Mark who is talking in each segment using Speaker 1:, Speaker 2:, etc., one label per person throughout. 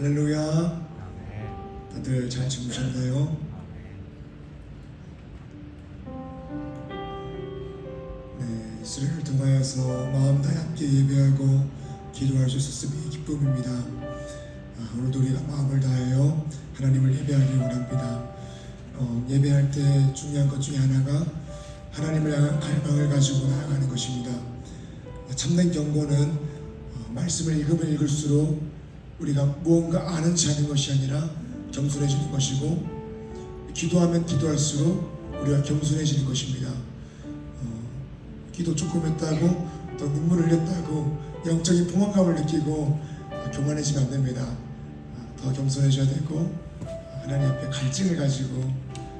Speaker 1: 할렐루야. 다들 잘 주무셨나요? 네, 이 시간을 통하여서 마음 다 함께 예배하고 기도할 수 있었음이 기쁨입니다. 오늘도 우리가 마음을 다하여 하나님을 예배하기 원합니다. 예배할 때 중요한 것 중에 하나가 하나님을 향한 갈망을 가지고 나아가는 것입니다. 참된 경고는 말씀을 읽으면 읽을수록 우리가 무언가 아는 체 하는 것이 아니라 겸손해지는 것이고, 기도하면 기도할수록 우리가 겸손해지는 것입니다. 기도 조금 했다고 또 눈물을 흘렸다고 영적인 포만감을 느끼고 교만해지면 안 됩니다. 더 겸손해져야 되고, 하나님 앞에 갈증을 가지고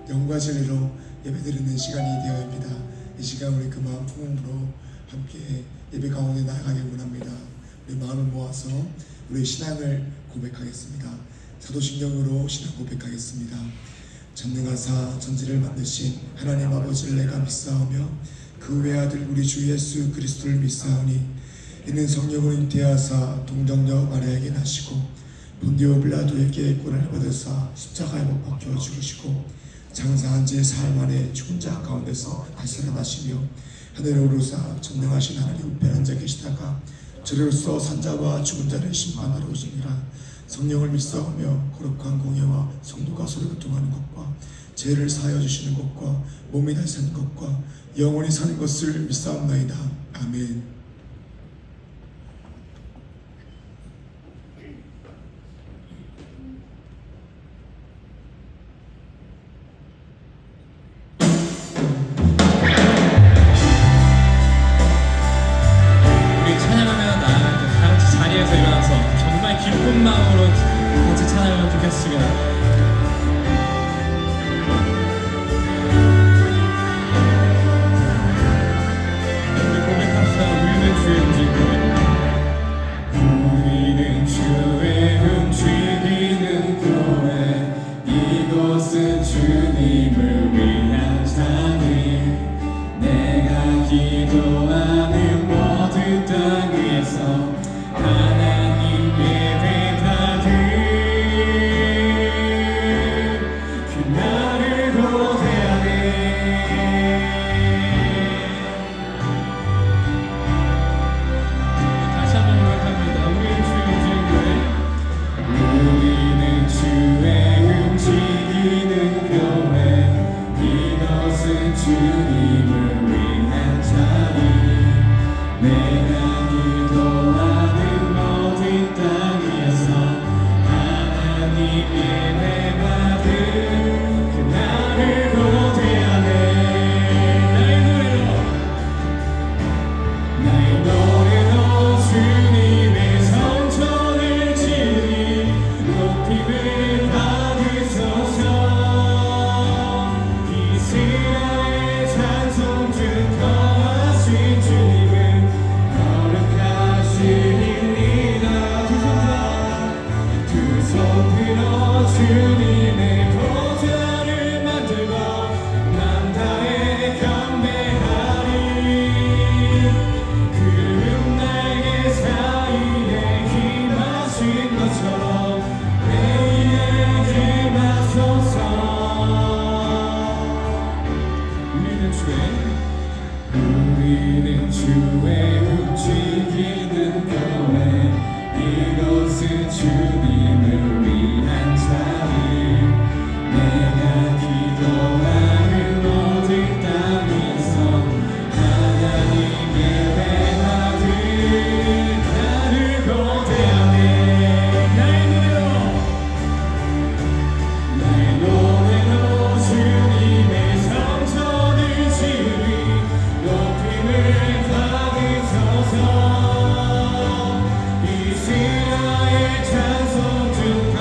Speaker 1: 영과 진리로 예배드리는 시간이 되어야 합니다. 이 시간 우리 그 마음 품음으로 함께 예배 가운데 나아가길 원합니다. 우리 마음을 모아서 우리 신앙을 고백하겠습니다. 사도신경으로 신앙 고백하겠습니다. 전능하사 전지를 만드신 하나님 아버지를 내가 믿사오며 그 외아들 우리 주 예수 그리스도를 믿사오니 이는 성령으로 잉태하사 동정녀 마리아에게 나시고 본디오 빌라도에게 고난을 받으사 십자가에 못 박혀 죽으시고 장사한 지 사흘 만에 죽은 자 가운데서 다시 살아나시며 하늘에 오르사 전능하신 하나님 우편에 앉아 계시다가 저리로서 산자와 죽은 자를 심판하러 오시니라. 성령을 믿사오며 거룩한 공예와 성도가 서로 교통하는 것과 죄를 사하여 주시는 것과 몸이 다시 사는 것과 영원히 사는 것을 믿사옵나이다. 아멘.
Speaker 2: 기쁜 마음으로 같이 찬양하면 좋겠습니다. 우리 고백합시다. 우리는 주의 움직이는 교회 이곳은 주님을 위한 자리. 내가 기도하는 모든 땅 위에서 주님을 위한 자리. 내가 기도하는 모든 땅 위에서 하나님 예배받은 그날을 고대하네. 나의 노래로 주님의 성전을 지으니 높임을 받으소서. 주님의 보좌를 만들고 난 다해 경배하리. 그름 날개 사이에 임하신 것처럼 내 위에 임하소서. 우리는 주의 움직이는 교회 이곳은 주님을 위한 자리. 내가 기도하는 모든 땅 위에서 하나님 예배받은 나를 고대하네. 나의 노래로 주님의 성전을 지으리. 높임을 받으소서. 이스라엘 찬송 중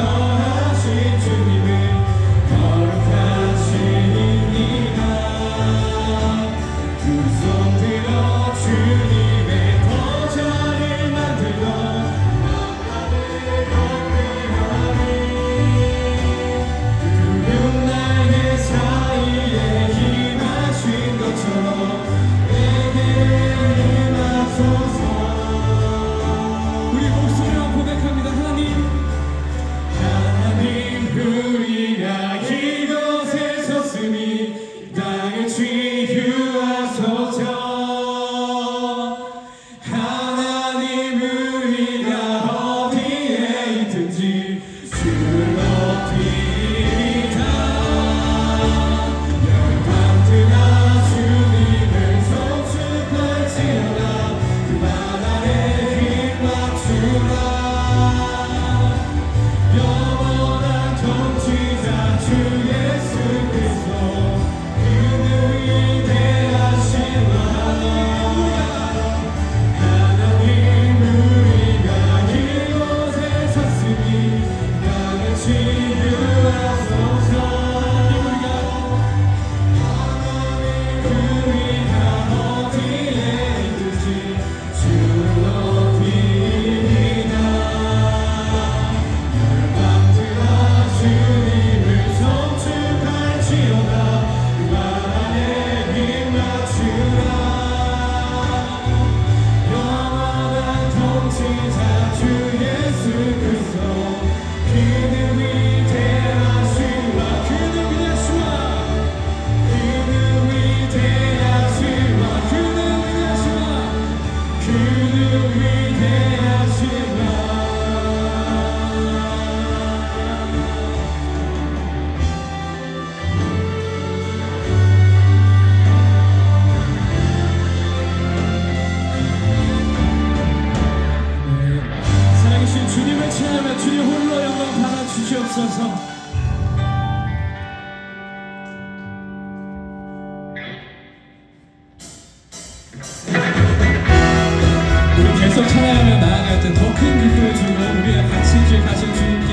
Speaker 2: 계속 찬양하며 나아갈 때 더 큰 기쁨을 주고 우리가 같이 길 가신 주님께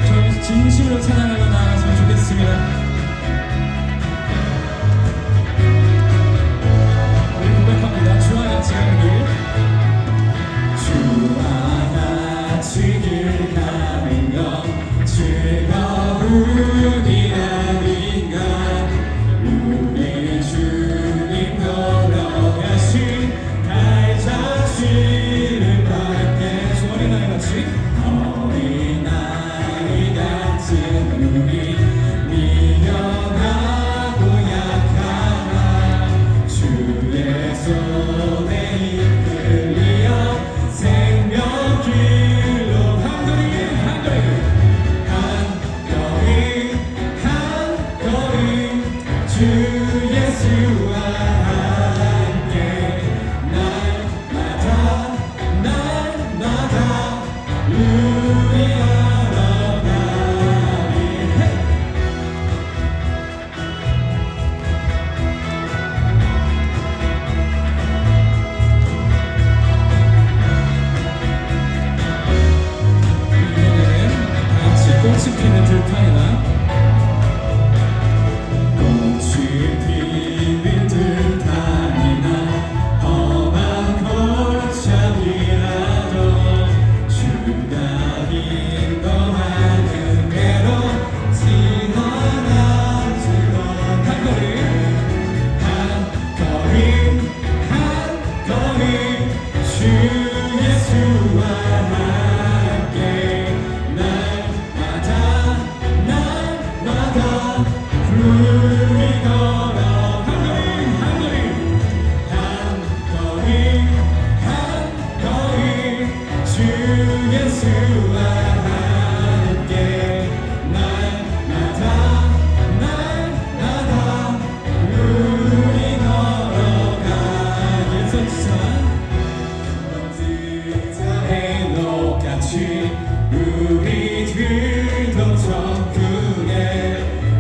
Speaker 2: 저 진심으로 찬양하며 나아갔으면 좋겠습니다. 우리 고백합니다. 주와 같이 가는 길. 주와 같이 길 가는 건 즐거운 일 아닌가. 우리 주님 걸어가신 달 자신을 밝게 어린아이같이 어린아이 같은 우리 미련하고 약하나 주의 손에 이끌리어 생명길로 한 걸음 한 걸음 한 걸음 주 예수와 함께 날마다 우리 걸어가리. 이번에는 다 같이 꽃이 피는 들판이나 꽃이 피는 들판이나 험한 골짜기라도 주가 인도하는 대로 지나가주건 한 걸음 주 예수와 함께 날마다 우리 걸어 한 걸음 주 예수와 함께 날마다 우리 걸어가길 선지자 해놓같이 우리들도 천국에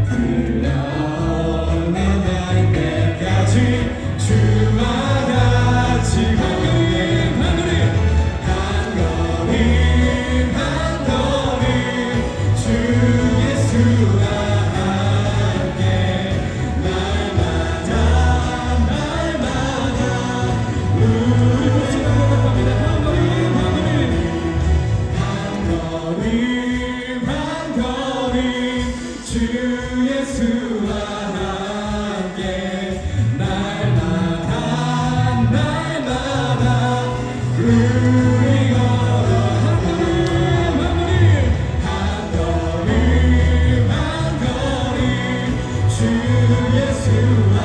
Speaker 2: 들어오는 날 때까지 주와 같이 한 걸음 주 예수와 함께 날마다 우리 모두 고백합니다. 한 걸음 주 예수와 함께 날마다 우리 걸어 한 걸음 주 예수와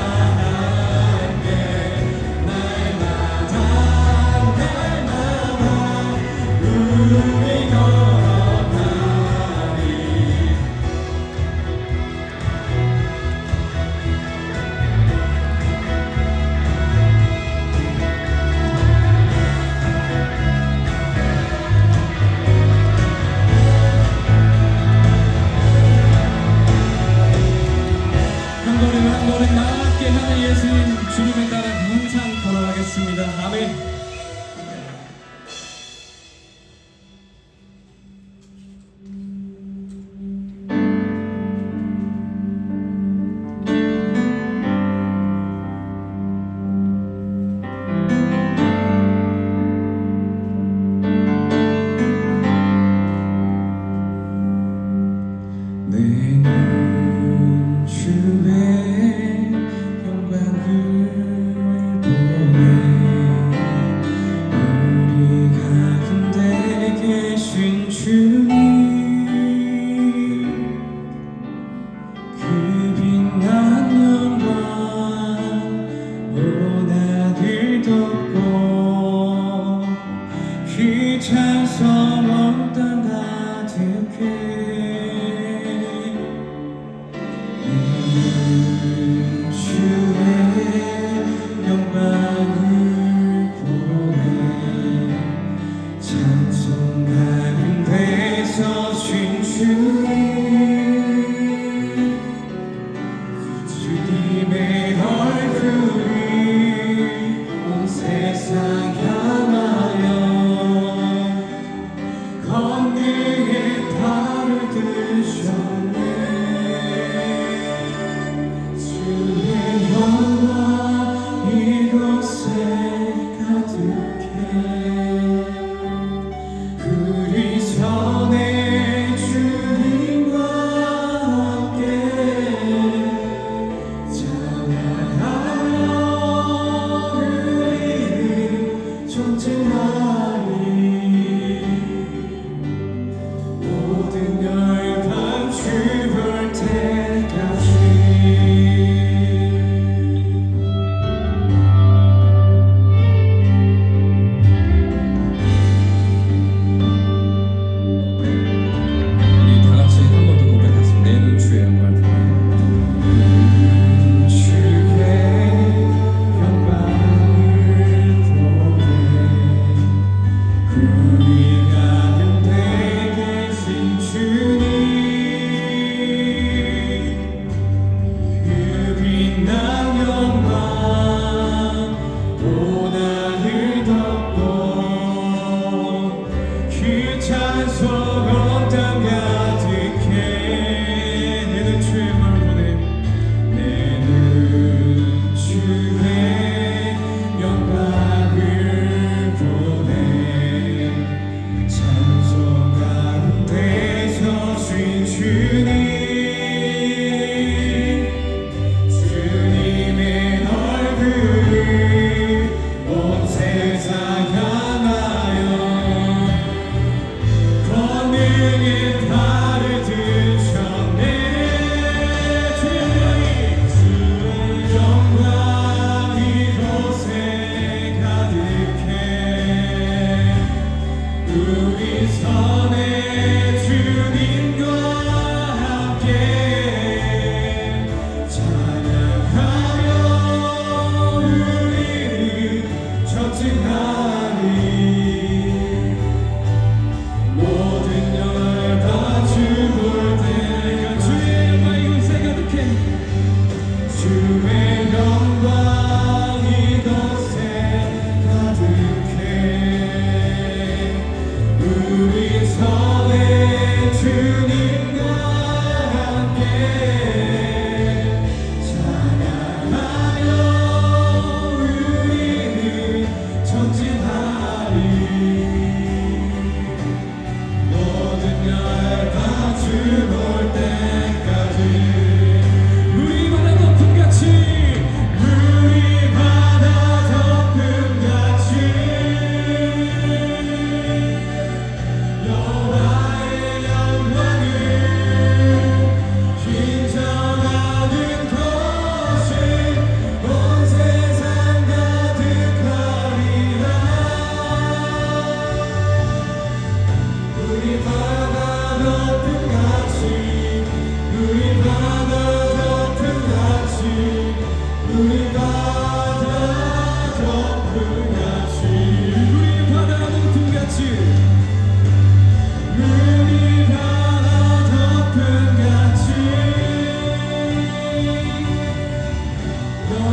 Speaker 2: 함께 날마다 우리 걸어가리. 한 걸음 나아가게 하는 예수님 주님을 따라 항상 걸어가겠습니다. 아멘. 내 눈 주의 영광을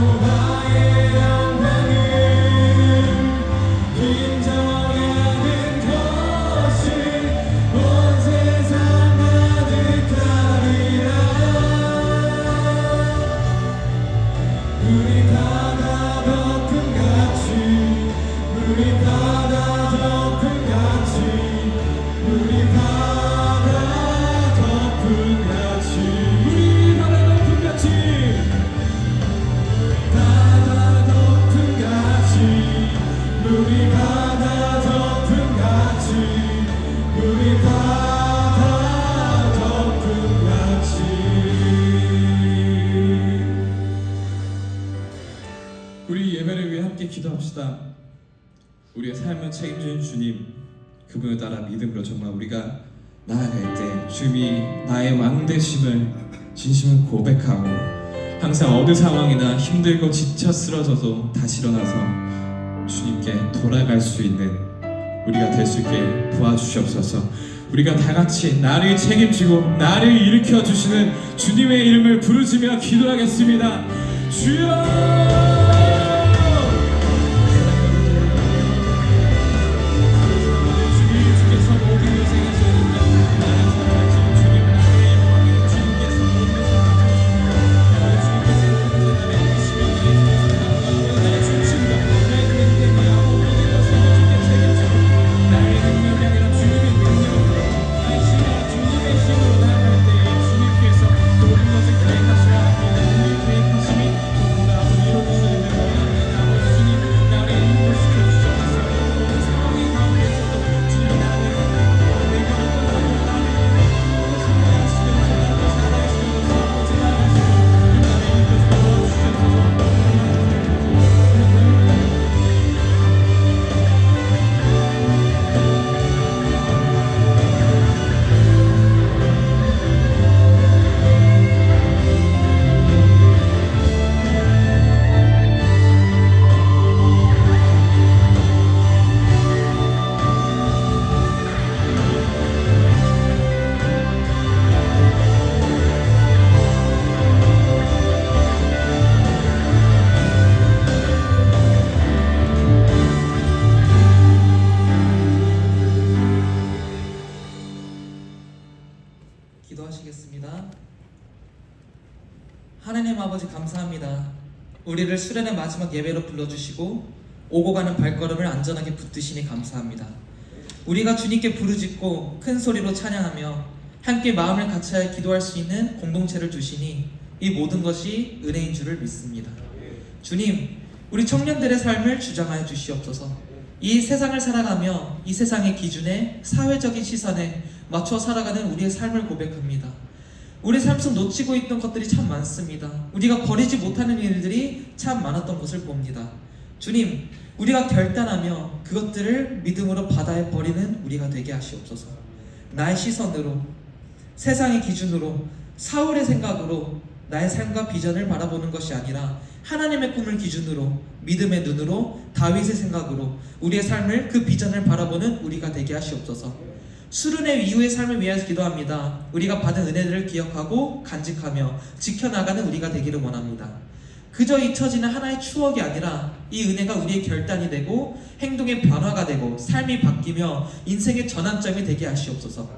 Speaker 2: 여호와의 영광을 인정하는 것이 온 세상 가득하리라. 우리 바다 덮음같이 우리 바다 덮음같이 우리 바다 덮음같이 우리 바다 덮음같이 바다 덮음같이 우리 바다 덮음같이 우리 바다 덮음같이. 우리 예배를 위해 함께 기도합시다. 우리의 삶을 책임지는 주님, 그분을 따라 믿음으로 정말 우리가 나아갈 때 주님이 나의 왕 되심을 진심으로 고백하고 항상 어느 상황이나 힘들고 지쳐 쓰러져도 다시 일어나서 주님께 돌아갈 수 있는 우리가 될 수 있게 도와주시옵소서. 우리가 다 같이 나를 책임지고 나를 일으켜 주시는 주님의 이름을 부르짖으며 기도하겠습니다. 주여!
Speaker 3: 기도하시겠습니다. 하나님 아버지 감사합니다. 우리를 수련의 마지막 예배로 불러주시고 오고 가는 발걸음을 안전하게 붙드시니 감사합니다. 우리가 주님께 부르짖고 큰 소리로 찬양하며 함께 마음을 같이 기도할 수 있는 공동체를 주시니 이 모든 것이 은혜인 줄을 믿습니다. 주님, 우리 청년들의 삶을 주장하여 주시옵소서. 이 세상을 살아가며 이 세상의 기준에 사회적인 시선에 맞춰 살아가는 우리의 삶을 고백합니다. 우리 삶 속 놓치고 있던 것들이 참 많습니다. 우리가 버리지 못하는 일들이 참 많았던 것을 봅니다. 주님, 우리가 결단하며 그것들을 믿음으로 바다에 버리는 우리가 되게 하시옵소서. 나의 시선으로, 세상의 기준으로, 사울의 생각으로 나의 삶과 비전을 바라보는 것이 아니라 하나님의 꿈을 기준으로, 믿음의 눈으로, 다윗의 생각으로 우리의 삶을, 그 비전을 바라보는 우리가 되게 하시옵소서. 수련회 이후의 삶을 위해서 기도합니다. 우리가 받은 은혜들을 기억하고 간직하며 지켜나가는 우리가 되기를 원합니다. 그저 잊혀지는 하나의 추억이 아니라 이 은혜가 우리의 결단이 되고 행동의 변화가 되고 삶이 바뀌며 인생의 전환점이 되게 하시옵소서.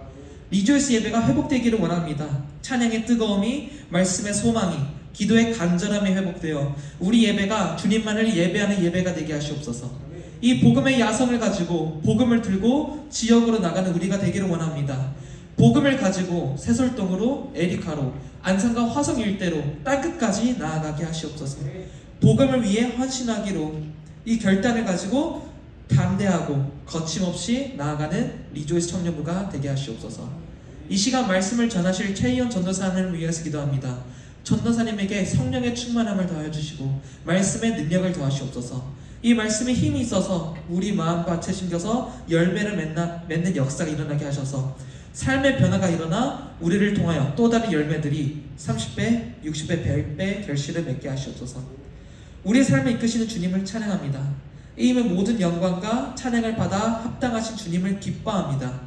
Speaker 3: 리조이스 예배가 회복되기를 원합니다. 찬양의 뜨거움이, 말씀의 소망이, 기도의 간절함이 회복되어 우리 예배가 주님만을 예배하는 예배가 되게 하시옵소서. 이 복음의 야성을 가지고 복음을 들고 지역으로 나가는 우리가 되기를 원합니다. 복음을 가지고 새솔동으로, 에리카로, 안산과 화성 일대로 땅끝까지 나아가게 하시옵소서. 복음을 위해 헌신하기로 이 결단을 가지고 담대하고 거침없이 나아가는 리조이스 청년부가 되게 하시옵소서. 이 시간 말씀을 전하실 최희원 전도사님을 위해서 기도합니다. 전도사님에게 성령의 충만함을 더하여 주시고 말씀의 능력을 더하시옵소서. 이 말씀에 힘이 있어서 우리 마음밭에 심겨서 열매를 맺는 역사가 일어나게 하셔서 삶의 변화가 일어나 우리를 통하여 또 다른 열매들이 30배, 60배, 100배 결실을 맺게 하시옵소서. 우리의 삶을 이끄시는 주님을 찬양합니다. 이 모든 영광과 찬양을 받아 합당하신 주님을 기뻐합니다.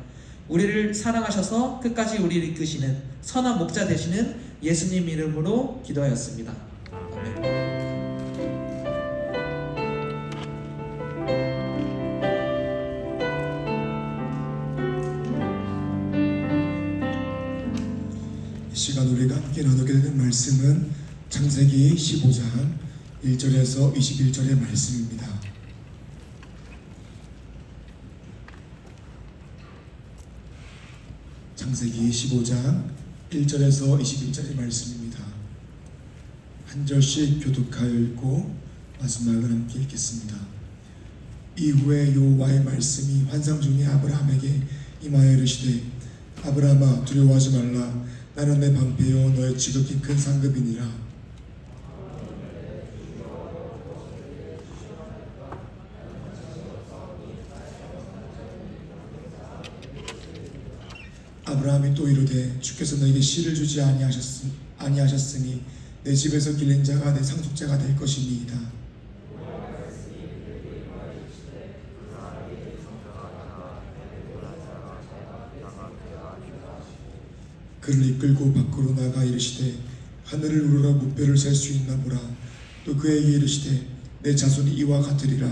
Speaker 3: 우리를 사랑하셔서 끝까지 우리를 이끄시는 선한 목자 되시는 예수님 이름으로 기도하였습니다. 아멘.
Speaker 1: 시간 우리가 함께 나누게 되는 말씀은 창세기 15장 1절에서 21절의 말씀입니다. 창세기 15장 1절에서 21절의 말씀입니다. 한 절씩 교독하여 읽고 마지막을 함께 읽겠습니다. 이후에 여호와의 말씀이 환상 중에 아브라함에게 임하여 이르시되 아브라함아 두려워하지 말라 나는 내 방패요 너의 지극히 큰 상급이니라. 아브라함이 또 이르되 주께서 너에게 씨를 주지 아니하셨으니 내 집에서 길린 자가 내 상속자가 될 것이니이다. 그를 이끌고 밖으로 나가 이르시되 하늘을 우러러 무뼈를 셀 수 있나 보라. 또 그에게 이르시되 내 자손이 이와 같으리라.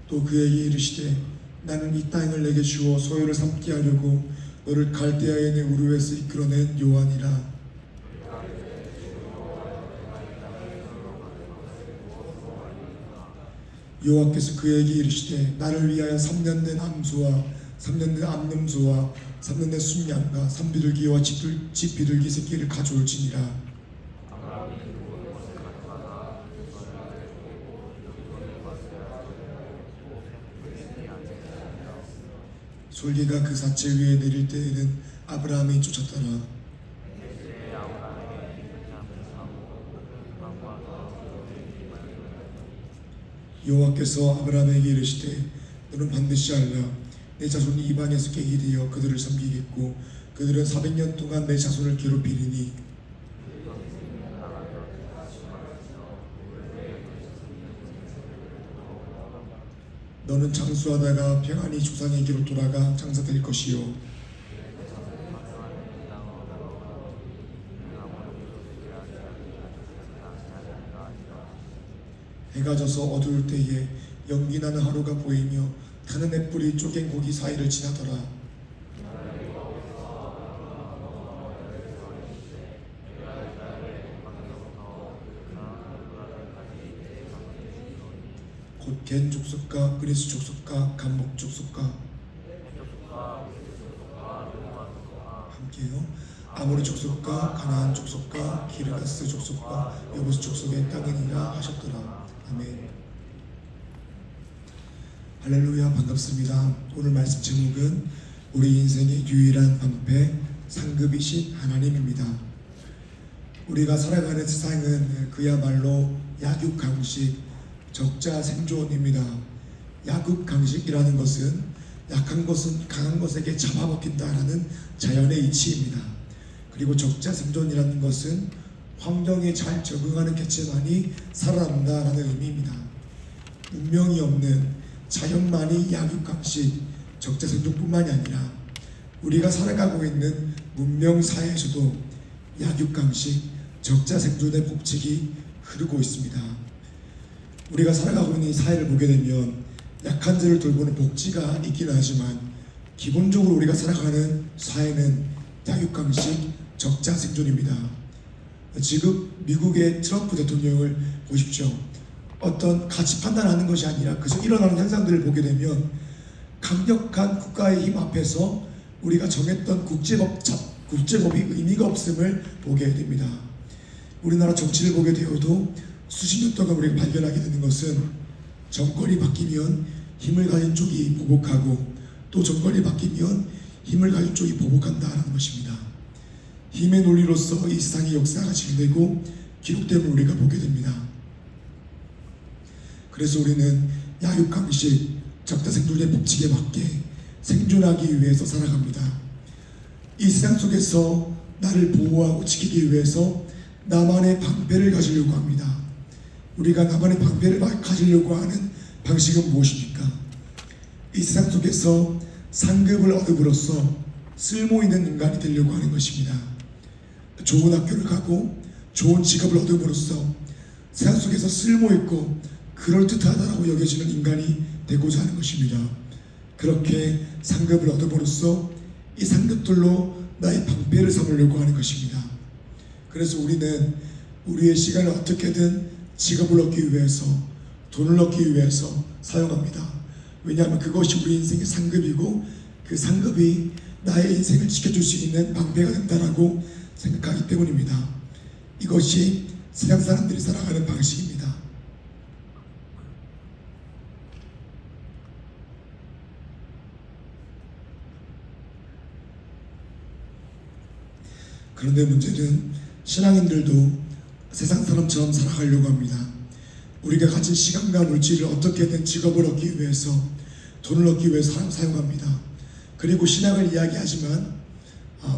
Speaker 1: 또 그에게 이르시되 나는 이 땅을 내게 주어 소유를 삼게 하려고 너를 갈대아인의 우르에서 이끌어낸 여호와니라. 여호와께서 그에게 이르시되 나를 위하여 3년 된 암소와 3년 된 암염소와 3년 된 순양과 3비둘기와 집비둘기 새끼를 가져올지니라. 솔개가 그 사체 위에 내릴 때에는 아브라함이 쫓았더라. 여호와께서 아브라함에게 이르시되 너는 반드시 알라. 내 자손이 이방에서 깨게 되어 그들을 섬기겠고 그들은 400년 동안 내 자손을 괴롭히리니 너는 장수하다가 평안히 조상에게로 돌아가 장사될 것이요 해가 져서 어두울 때에 연기 나는 하루가 보이며 타는 햇불이 쪼갠 고기 사이를 지나더라. 곧 겐 족속과 그리스 족속과 감목 족속과 함께요. 아모리 족속과 가나안 족속과 기르가스 족속과 여부스 족속의 땅이니라 하셨더라. 아멘. 할렐루야. 반갑습니다. 오늘 말씀 제목은 우리 인생의 유일한 방패 상급이신 하나님입니다. 우리가 살아가는 세상은 그야말로 약육강식 적자 생존입니다. 약육강식이라는 것은 약한 것은 강한 것에게 잡아먹힌다라는 자연의 이치입니다. 그리고 적자 생존이라는 것은 환경에 잘 적응하는 개체만이 살아남는다라는 의미입니다. 문명이 없는 자연만이 약육강식 적자 생존뿐만이 아니라 우리가 살아가고 있는 문명 사회에서도 약육강식 적자 생존의 법칙이 흐르고 있습니다. 우리가 살아가고 있는 이 사회를 보게 되면 약한 자를 돌보는 복지가 있기는 하지만 기본적으로 우리가 살아가는 사회는 약육강식 적자 생존입니다. 지금 미국의 트럼프 대통령을 보십시오. 어떤 가치 판단하는 것이 아니라 그저 일어나는 현상들을 보게 되면 강력한 국가의 힘 앞에서 우리가 정했던 국제법이 의미가 없음을 보게 됩니다. 우리나라 정치를 보게 되어도 수십 년 동안 우리가 발견하게 되는 것은 정권이 바뀌면 힘을 가진 쪽이 보복하고 또 정권이 바뀌면 힘을 가진 쪽이 보복한다는 것입니다. 힘의 논리로서 이 세상의 역사가 진행되고 기록됨을 우리가 보게 됩니다. 그래서 우리는 약육강식 적자 생존의 법칙에 맞게 생존하기 위해서 살아갑니다. 이 세상 속에서 나를 보호하고 지키기 위해서 나만의 방패를 가지려고 합니다. 우리가 나만의 방패를 가지려고 하는 방식은 무엇입니까? 이 세상 속에서 상급을 얻음으로써 쓸모있는 인간이 되려고 하는 것입니다. 좋은 학교를 가고 좋은 직업을 얻음으로써 세상 속에서 쓸모있고 그럴듯하다고 여겨지는 인간이 되고자 하는 것입니다. 그렇게 상급을 얻음으로써 이 상급들로 나의 방패를 삼으려고 하는 것입니다. 그래서 우리는 우리의 시간을 어떻게든 직업을 얻기 위해서, 돈을 얻기 위해서 사용합니다. 왜냐하면 그것이 우리 인생의 상급이고 그 상급이 나의 인생을 지켜줄 수 있는 방패가 된다라고 생각하기 때문입니다. 이것이 세상 사람들이 살아가는 방식입니다. 그런데 문제는 신앙인들도 세상 사람처럼 살아가려고 합니다. 우리가 가진 시간과 물질을 어떻게든 직업을 얻기 위해서, 돈을 얻기 위해서 사용합니다. 그리고 신앙을 이야기하지만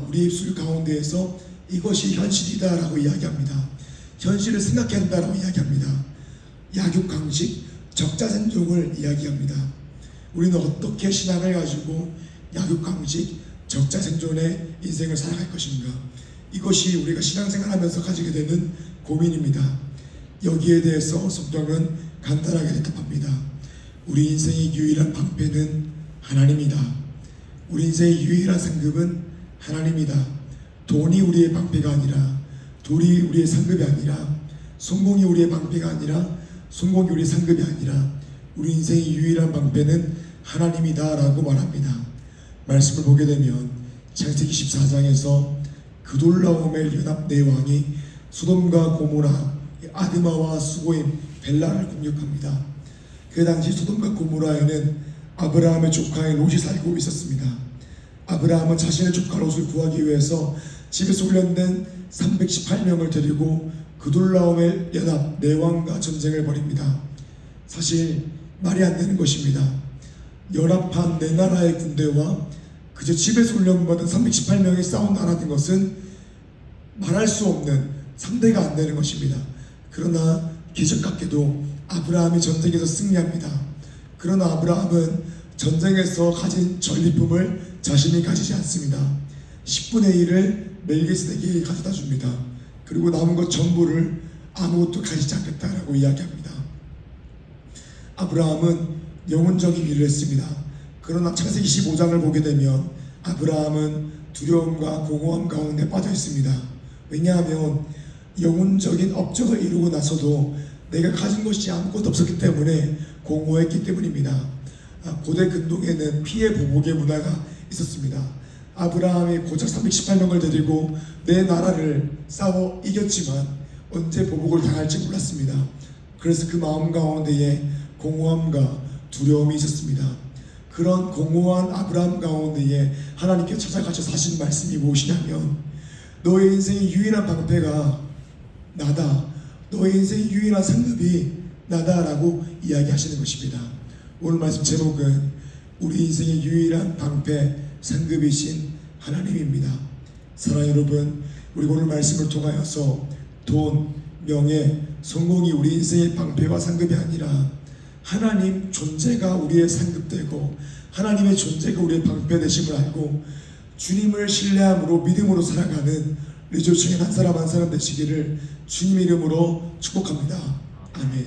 Speaker 1: 우리 입술 가운데에서 이것이 현실이다라고 이야기합니다. 현실을 생각해야 한다라고 이야기합니다. 약육강식, 적자생존을 이야기합니다. 우리는 어떻게 신앙을 가지고 약육강식, 적자생존의 인생을 살아갈 것인가? 이것이 우리가 신앙생활하면서 가지게 되는 고민입니다. 여기에 대해서 성경은 간단하게 대답합니다. 우리 인생의 유일한 방패는 하나님이다. 우리 인생의 유일한 상급은 하나님이다. 돈이 우리의 방패가 아니라, 돈이 우리의 상급이 아니라, 성공이 우리의 방패가 아니라, 성공이 우리의 상급이 아니라 우리 인생의 유일한 방패는 하나님이다 라고 말합니다. 말씀을 보게 되면 창세기 14장에서 그돌라오멜 연합 네 왕이 소돔과 고모라, 아드마와 수고임, 벨라를 공격합니다. 그 당시 소돔과 고모라에는 아브라함의 조카인 롯이 살고 있었습니다. 아브라함은 자신의 조카 롯을 구하기 위해서 집에서 훈련된 318명을 데리고 그돌라오멜 연합 네 왕과 전쟁을 벌입니다. 사실 말이 안 되는 것입니다. 연합한 네 나라의 군대와 그저 집에서 훈련받은 318명이 싸운다는 것은 말할 수 없는, 상대가 안 되는 것입니다. 그러나 기적같게도 아브라함이 전쟁에서 승리합니다. 그러나 아브라함은 전쟁에서 가진 전리품을 자신이 가지지 않습니다. 10분의 1을 멜기세덱에게 가져다 줍니다. 그리고 남은 것 전부를 아무것도 가지지 않겠다라고 이야기합니다. 아브라함은 영혼적인 일을 했습니다. 그러나 창세기 15장을 보게 되면 아브라함은 두려움과 공허함 가운데 빠져 있습니다. 왜냐하면 영혼적인 업적을 이루고 나서도 내가 가진 것이 아무것도 없었기 때문에 공허했기 때문입니다. 고대 근동에는 피해 보복의 문화가 있었습니다. 아브라함이 고작 318명을 데리고 내 나라를 싸워 이겼지만 언제 보복을 당할지 몰랐습니다. 그래서 그 마음 가운데에 공허함과 두려움이 있었습니다. 그런 공허한 아브라함 가운데에 하나님께 찾아가셔서 하신 말씀이 무엇이냐면, 너의 인생의 유일한 방패가 나다, 너의 인생의 유일한 상급이 나다라고 이야기하시는 것입니다. 오늘 말씀 제목은 우리 인생의 유일한 방패, 상급이신 하나님입니다. 사랑하는 여러분, 우리 오늘 말씀을 통하여서 돈, 명예, 성공이 우리 인생의 방패와 상급이 아니라 하나님 존재가 우리의 상급되고 하나님의 존재가 우리의 방패 되심을 알고 주님을 신뢰함으로 믿음으로 살아가는 우리 주 중에 한 사람 한 사람 되시기를 주님 이름으로 축복합니다. 아멘.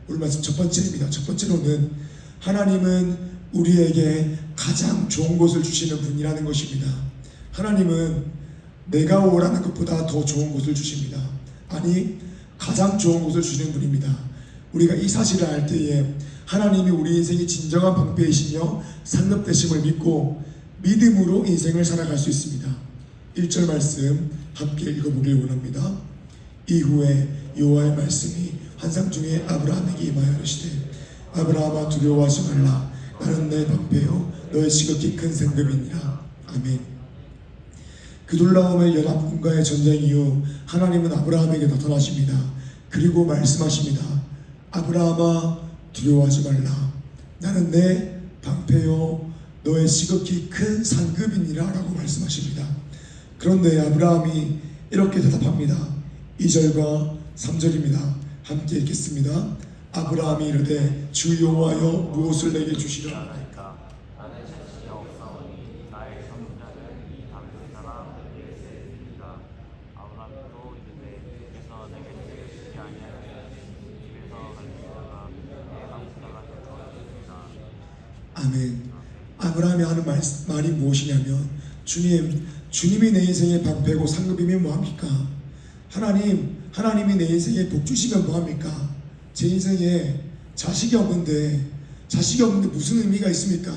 Speaker 1: 오늘 말씀 첫 번째입니다. 첫 번째로는 하나님은 우리에게 가장 좋은 것을 주시는 분이라는 것입니다. 하나님은 내가 원하는 것보다 더 좋은 것을 주십니다. 아니, 가장 좋은 것을 주시는 분입니다. 우리가 이 사실을 알 때에 하나님이 우리 인생의 진정한 방패이시며 상급되심을 믿고 믿음으로 인생을 살아갈 수 있습니다. 1절 말씀 함께 읽어보길 원합니다. 이후에 여호와의 말씀이 환상 중에 아브라함에게 임하여 이르시되, 아브라함아 두려워하지 말라. 나는 내 방패요 너의 지극히 큰 상급이니라. 아멘. 그돌라오멜 연합군과의 전쟁 이후 하나님은 아브라함에게 나타나십니다. 그리고 말씀하십니다. 아브라함아 두려워하지 말라. 나는 내 방패요 너의 지극히 큰 상급이니라 라고 말씀하십니다. 그런데 아브라함이 이렇게 대답합니다. 2절과 3절입니다. 함께 읽겠습니다. 아브라함이 이르되 주 여호와여 무엇을 내게 주시려 하나이까?
Speaker 4: 나는 자신이 없사오니 나의 선자는 이 다윗 사람 엘리에셀이니라. 아브라함이 또 이르되 주께서 내게 주시지 아니하시니 집에서 갈지어다 내 방패가 될 것이니라.
Speaker 1: 아멘. 아브라함이 하는 말이 무엇이냐면 주님이 내 인생의 방패고 상급이면 뭐합니까? 하나님이 내 인생에 복 주시면 뭐합니까? 제 인생에 자식이 없는데 무슨 의미가 있습니까?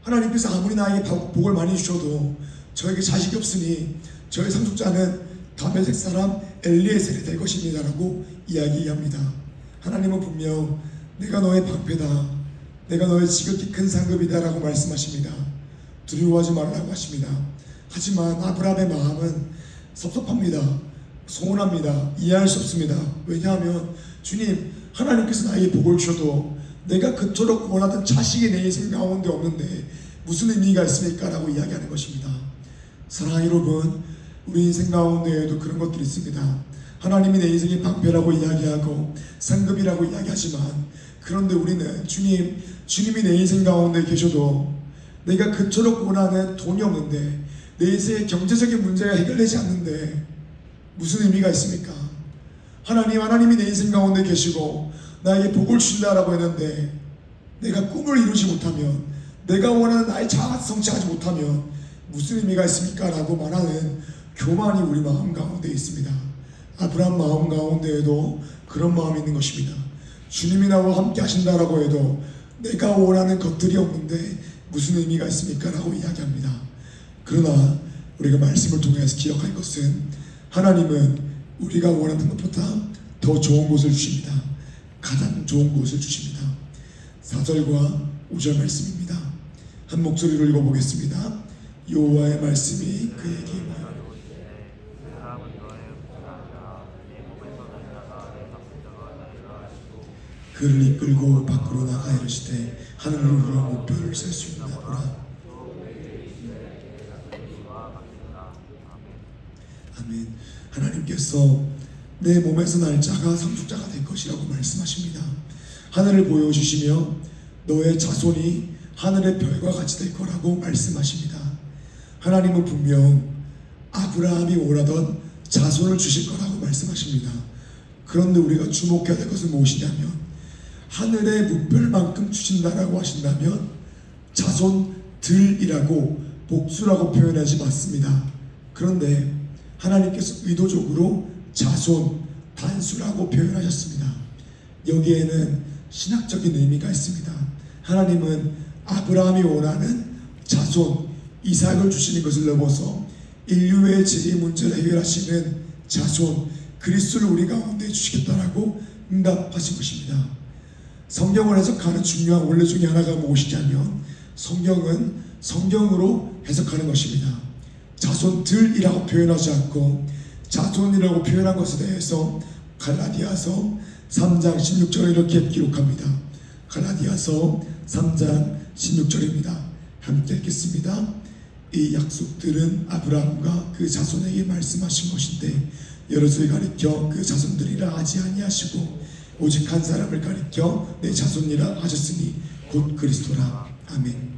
Speaker 1: 하나님께서 아무리 나에게 복을 많이 주셔도 저에게 자식이 없으니 저의 상속자는 다메섹 사람 엘리에셀이 될 것입니다 라고 이야기합니다. 하나님은 분명 내가 너의 방패다, 내가 너의 지극히 큰 상급이다 라고 말씀하십니다. 두려워하지 말라고 하십니다. 하지만 아브라함의 마음은 섭섭합니다. 소원합니다. 이해할 수 없습니다. 왜냐하면 주님, 하나님께서 나에게 복을 주셔도 내가 그토록 원하던 자식이 내 인생 가운데 없는데 무슨 의미가 있습니까? 라고 이야기하는 것입니다. 사랑하는 여러분, 우리 인생 가운데에도 그런 것들이 있습니다. 하나님이 내 인생의 방패라고 이야기하고 상급이라고 이야기하지만, 그런데 우리는 주님이 내 인생 가운데 계셔도 내가 그토록 원하는 돈이 없는데, 내 인생의 경제적인 문제가 해결되지 않는데 무슨 의미가 있습니까? 하나님이 내 인생 가운데 계시고 나에게 복을 주신다라고 했는데 내가 꿈을 이루지 못하면, 내가 원하는 나의 자아가 성취하지 못하면 무슨 의미가 있습니까? 라고 말하는 교만이 우리 마음 가운데 있습니다. 아브라함 마음 가운데에도 그런 마음이 있는 것입니다. 주님이 나와 함께 하신다라고 해도 내가 원하는 것들이 없는데 무슨 의미가 있습니까? 라고 이야기합니다. 그러나 우리가 말씀을 통해서 기억할 것은, 하나님은 우리가 원하는 것보다 더 좋은 것을 주십니다. 가장 좋은 것을 주십니다. 4절과 5절 말씀입니다. 한 목소리로 읽어보겠습니다. 여호와의 말씀이 그에게 임하여
Speaker 4: 사람은 너의 아니라 내 몸에서 날다가 내 상속자가 되리라 하시고
Speaker 1: 그를 이끌고 밖으로 나가 이르시되 하늘으로 목표를 셀 수 있나 보라. 아멘. 하나님께서 내 몸에서 날 자가 상속자가 될 것이라고 말씀하십니다. 하늘을 보여주시며 너의 자손이 하늘의 별과 같이 될 거라고 말씀하십니다. 하나님은 분명 아브라함이 원하던 자손을 주실 거라고 말씀하십니다. 그런데 우리가 주목해야 될 것은 무엇이냐면, 하늘의 무별만큼 주신다라고 하신다면 자손들이라고 복수라고 표현하지 맞습니다. 그런데 하나님께서 의도적으로 자손, 단수라고 표현하셨습니다. 여기에는 신학적인 의미가 있습니다. 하나님은 아브라함이 원하는 자손, 이삭을 주시는 것을 넘어서 인류의 죄의 문제를 해결하시는 자손, 그리스도를 우리 가운데 주시겠다라고 응답하신 것입니다. 성경을 해석하는 중요한 원리 중에 하나가 무엇이냐면, 성경은 성경으로 해석하는 것입니다. 자손들이라고 표현하지 않고 자손이라고 표현한 것에 대해서 갈라디아서 3장 16절에 이렇게 기록합니다. 갈라디아서 3장 16절입니다. 함께 읽겠습니다. 이 약속들은 아브라함과 그 자손에게 말씀하신 것인데 여럿을 가리켜 그 자손들이라 하지 아니하시고 오직 한 사람을 가리켜 내 자손이라 하셨으니 곧 그리스도라. 아멘.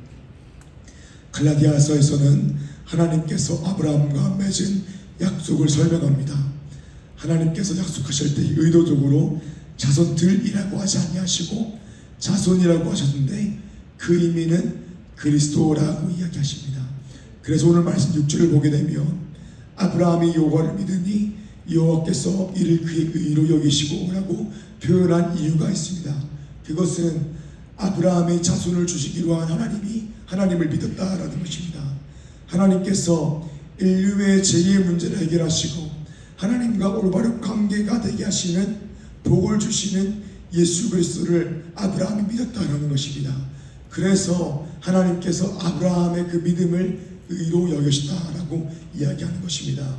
Speaker 1: 갈라디아서에서는 하나님께서 아브라함과 맺은 약속을 설명합니다. 하나님께서 약속하실 때 의도적으로 자손들이라고 하지 아니하시고 자손이라고 하셨는데 그 의미는 그리스도라고 이야기하십니다. 그래서 오늘 말씀 6절을 보게 되면 아브라함이 여호와를 믿으니 여호와께서 이를 그의 의로 여기시고 라고 표현한 이유가 있습니다. 그것은 아브라함의 자손을 주시기로 한 하나님을 믿었다라는 것입니다. 하나님께서 인류의 죄의 문제를 해결하시고 하나님과 올바른 관계가 되게 하시는 복을 주시는 예수 그리스도를 아브라함이 믿었다는 것입니다. 그래서 하나님께서 아브라함의 그 믿음을 의로 여기셨다라고 이야기하는 것입니다.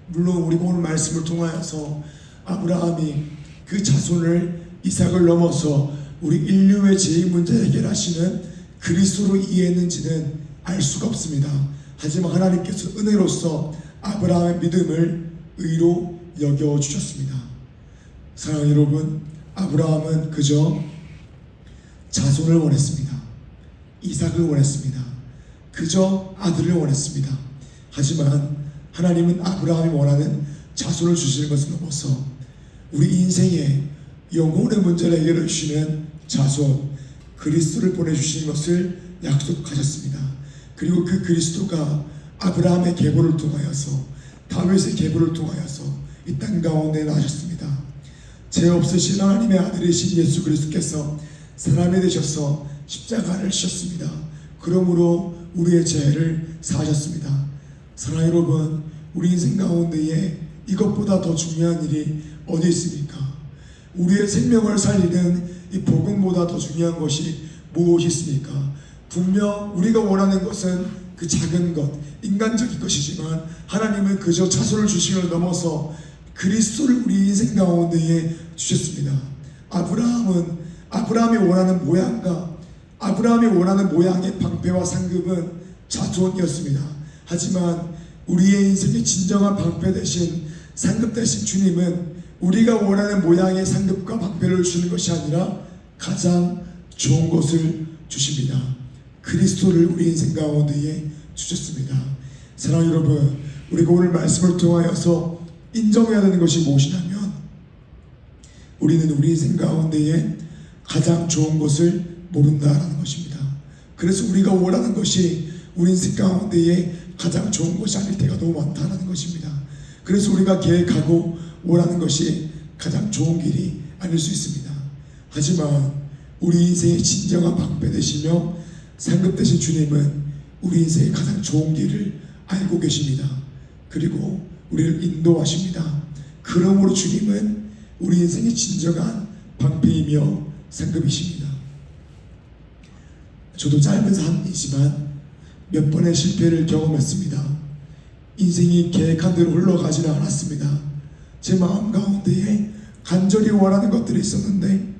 Speaker 1: 물론 우리가 오늘 말씀을 통하여서 아브라함이 그 자손을 이삭을 넘어서 우리 인류의 죄의 문제 해결하시는 그리스도로 이해했는지는 알 수가 없습니다. 하지만 하나님께서 은혜로서 아브라함의 믿음을 의로 여겨주셨습니다. 사랑하는 여러분, 아브라함은 그저 자손을 원했습니다. 이삭을 원했습니다. 그저 아들을 원했습니다. 하지만 하나님은 아브라함이 원하는 자손을 주시는 것을 넘어서 우리 인생의 영혼의 문제를 해결해 주시는 자손 그리스도를 보내주시는 것을 약속하셨습니다. 그리고 그 그리스도가 아브라함의 계보를 통하여서 다윗의 계보를 통하여서 이 땅 가운데 나셨습니다. 죄 없으신 하나님의 아들이신 예수 그리스도께서 사람이 되셔서 십자가를 지셨습니다. 그러므로 우리의 죄를 사하셨습니다. 사랑하는 여러분, 우리 인생 가운데에 이것보다 더 중요한 일이 어디 있습니까? 우리의 생명을 살리는 이 복음보다 더 중요한 것이 무엇이 있습니까? 분명 우리가 원하는 것은 그 작은 것, 인간적인 것이지만 하나님은 그저 자손을 주심을 넘어서 그리스도를 우리 인생 가운데에 주셨습니다. 아브라함이 원하는 모양과 아브라함이 원하는 모양의 방패와 상급은 자손이었습니다. 하지만 우리의 인생의 진정한 방패 대신 상급 대신 주님은 우리가 원하는 모양의 상급과 방패를 주는 것이 아니라 가장 좋은 것을 주십니다. 그리스도를 우리 인생 가운데에 주셨습니다. 사랑하는 여러분, 우리가 오늘 말씀을 통하여서 인정해야 되는 것이 무엇이냐면 우리는 우리 인생 가운데에 가장 좋은 것을 모른다라는 것입니다. 그래서 우리가 원하는 것이 우리 인생 가운데에 가장 좋은 것이 아닐 때가 너무 많다는 것입니다. 그래서 우리가 계획하고 원하는 것이 가장 좋은 길이 아닐 수 있습니다. 하지만 우리 인생의 진정한 방패 되시며 상급 되신 주님은 우리 인생의 가장 좋은 길을 알고 계십니다. 그리고 우리를 인도하십니다. 그러므로 주님은 우리 인생의 진정한 방패이며 상급이십니다. 저도 짧은 삶이지만 몇 번의 실패를 경험했습니다. 인생이 계획한 대로 흘러가지는 않았습니다. 제 마음 가운데에 간절히 원하는 것들이 있었는데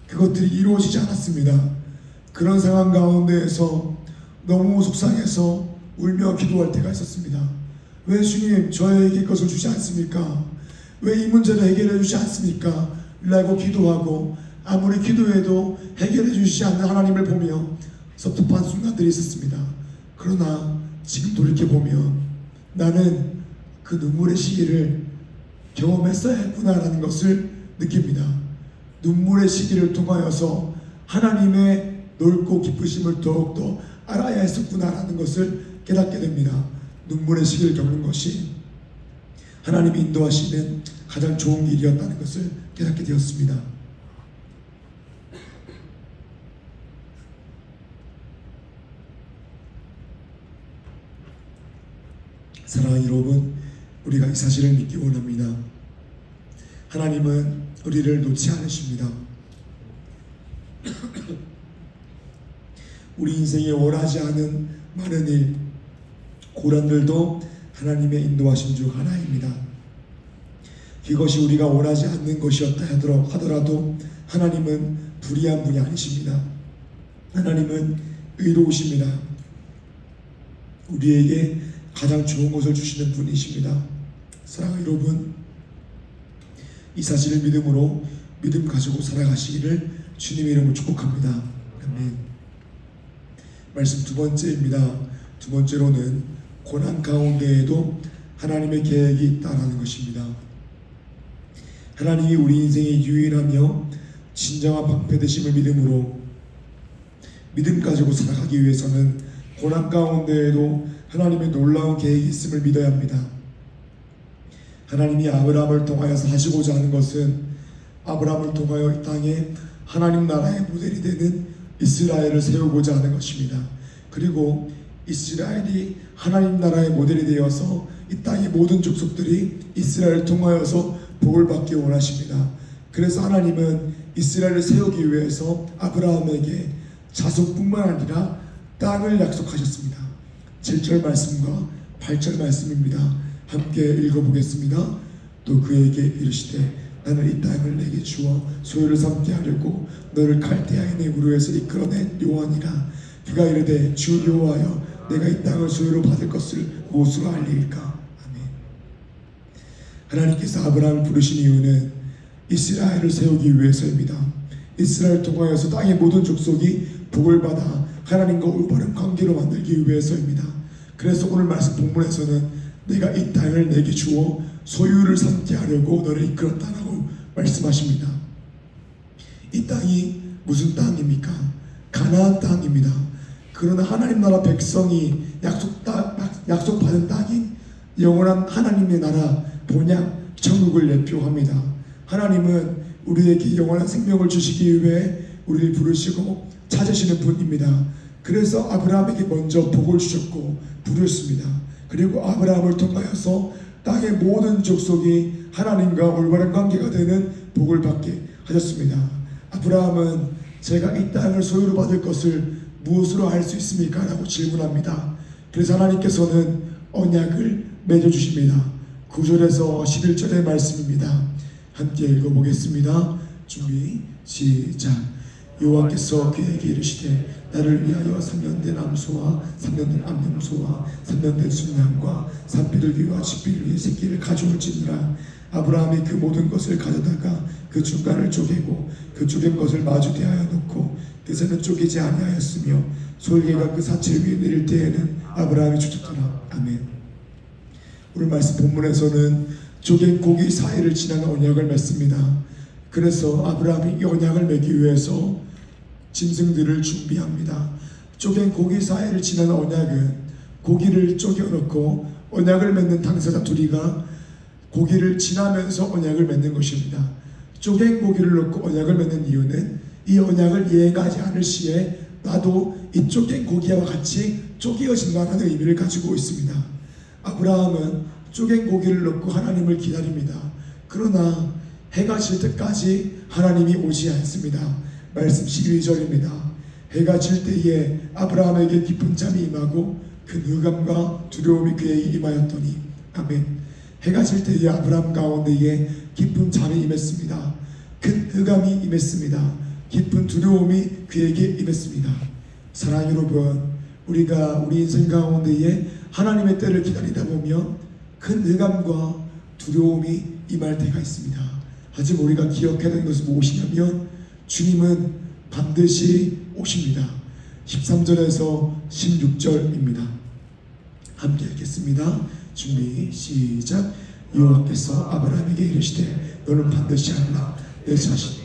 Speaker 1: 그것들이 이루어지지 않았습니다. 그런 상황 가운데에서 너무 속상해서 울며 기도할 때가 있었습니다. 왜 주님 저에게 것을 주지 않습니까? 왜 이 문제를 해결해 주지 않습니까? 라고 기도하고 아무리 기도해도 해결해 주시지 않는 하나님을 보며 섭섭한 순간들이 있었습니다. 그러나 지금 돌이켜보면 나는 그 눈물의 시기를 경험했어야 했구나라는 것을 느낍니다. 눈물의 시기를 통하여서 하나님의 넓고 기쁘심을 더욱더 알아야 했었구나라는 것을 깨닫게 됩니다. 눈물의 시기를 겪는 것이 하나님이 인도하시는 가장 좋은 길이었다는 것을 깨닫게 되었습니다. 사랑하는 여러분, 우리가 이 사실을 믿기 원합니다. 하나님은 우리를 놓지 않으십니다. 우리 인생에 원하지 않은 많은 일, 고난들도 하나님의 인도하심 중 하나입니다. 이것이 우리가 원하지 않는 것이었다 하더라도 하나님은 불의한 분이 아니십니다. 하나님은 의로우십니다. 우리에게 가장 좋은 것을 주시는 분이십니다. 사랑하는 여러분, 이 사실을 믿음으로 믿음 가지고 살아가시기를 주님의 이름으로 축복합니다. 아멘. 말씀 두 번째입니다. 두 번째로는 고난 가운데에도 하나님의 계획이 있다라는 것입니다. 하나님이 우리 인생의 유일하며 진정한 방패 되심을 믿음으로 믿음 가지고 살아가기 위해서는 고난 가운데에도 하나님의 놀라운 계획이 있음을 믿어야 합니다. 하나님이 아브라함을 통하여서 하시고자 하는 것은 아브라함을 통하여 이 땅에 하나님 나라의 모델이 되는 이스라엘을 세우고자 하는 것입니다. 그리고 이스라엘이 하나님 나라의 모델이 되어서 이 땅의 모든 족속들이 이스라엘을 통하여서 복을 받기 원하십니다. 그래서 하나님은 이스라엘을 세우기 위해서 아브라함에게 자손뿐만 아니라 땅을 약속하셨습니다. 7절 말씀과 8절 말씀입니다. 함께 읽어보겠습니다. 또 그에게 이르시되 나는 이 땅을 내게 주어 소유를 삼게 하려고 너를 갈대아의 내구로에서 이끌어낸 여호와니라. 그가 이르되 주 여호와여 내가 이 땅을 소유로 받을 것을 무엇으로 알리일까? 아멘. 하나님께서 아브라함을 부르신 이유는 이스라엘을 세우기 위해서입니다. 이스라엘을 통하여서 땅의 모든 족속이 복을 받아 하나님과 올바른 관계로 만들기 위해서입니다. 그래서 오늘 말씀 본문에서는 내가 이 땅을 내게 주어 소유를 삼게 하려고 너를 이끌었다라고 말씀하십니다. 이 땅이 무슨 땅입니까? 가나안 땅입니다. 그러나 하나님 나라 백성이 약속받은 땅인 영원한 하나님의 나라 본향 천국을 대표합니다. 하나님은 우리에게 영원한 생명을 주시기 위해 우리를 부르시고 찾으시는 분입니다. 그래서 아브라함에게 먼저 복을 주셨고 부르셨습니다. 그리고 아브라함을 통하여서 땅의 모든 족속이 하나님과 올바른 관계가 되는 복을 받게 하셨습니다. 아브라함은 제가 이 땅을 소유로 받을 것을 무엇으로 알 수 있습니까? 라고 질문합니다. 그래서 하나님께서는 언약을 맺어주십니다. 9절에서 11절의 말씀입니다. 함께 읽어보겠습니다. 준비 시작. 여호와께서 그에게 이르시되 나를 위하여 3년 된 암소와 3년 된 암염소와 3년 된 순양과 산비를 위와 집비를 위해 새끼를 가져올지니라. 아브라함이 그 모든 것을 가져다가 그 중간을 쪼개고 그 쪼갠 것을 마주 대하여 놓고 그 새는 쪼개지 아니하였으며 솔개가 그 사체 위에 내릴 때에는 아브라함이 쫓았더라. 아멘. 오늘 말씀 본문에서는 쪼갠 고기 사이를 지나는 언약을 맺습니다. 그래서 아브라함이 이 언약을 맺기 위해서 짐승들을 준비합니다. 쪼갠 고기 사이를 지나는 언약은 고기를 쪼개놓고 언약을 맺는 당사자 둘이가 고기를 지나면서 언약을 맺는 것입니다. 쪼갠 고기를 넣고 언약을 맺는 이유는 이 언약을 이행하지 않을 시에 나도 이 쪼갠 고기와 같이 쪼개어진다는 의미를 가지고 있습니다. 아브라함은 쪼갠 고기를 넣고 하나님을 기다립니다. 그러나 해가 질 때까지 하나님이 오지 않습니다. 말씀 12절입니다. 해가 질 때에 아브라함에게 깊은 잠이 임하고 큰 의감과 두려움이 그에게 임하였더니 아멘. 해가 질 때에 아브라함 가운데에 깊은 잠이 임했습니다. 큰 의감이 임했습니다. 깊은 두려움이 그에게 임했습니다. 사랑하는 여러분, 우리가 우리 인생 가운데에 하나님의 때를 기다리다 보면 큰 의감과 두려움이 임할 때가 있습니다. 하지만 우리가 기억해야 되는 것은 무엇이냐면 주님은 반드시 오십니다. 13절에서 16절입니다. 함께 읽겠습니다. 준비 시작. 여호와께서 아브라함에게 이르시되 너는 반드시 알라 내 자신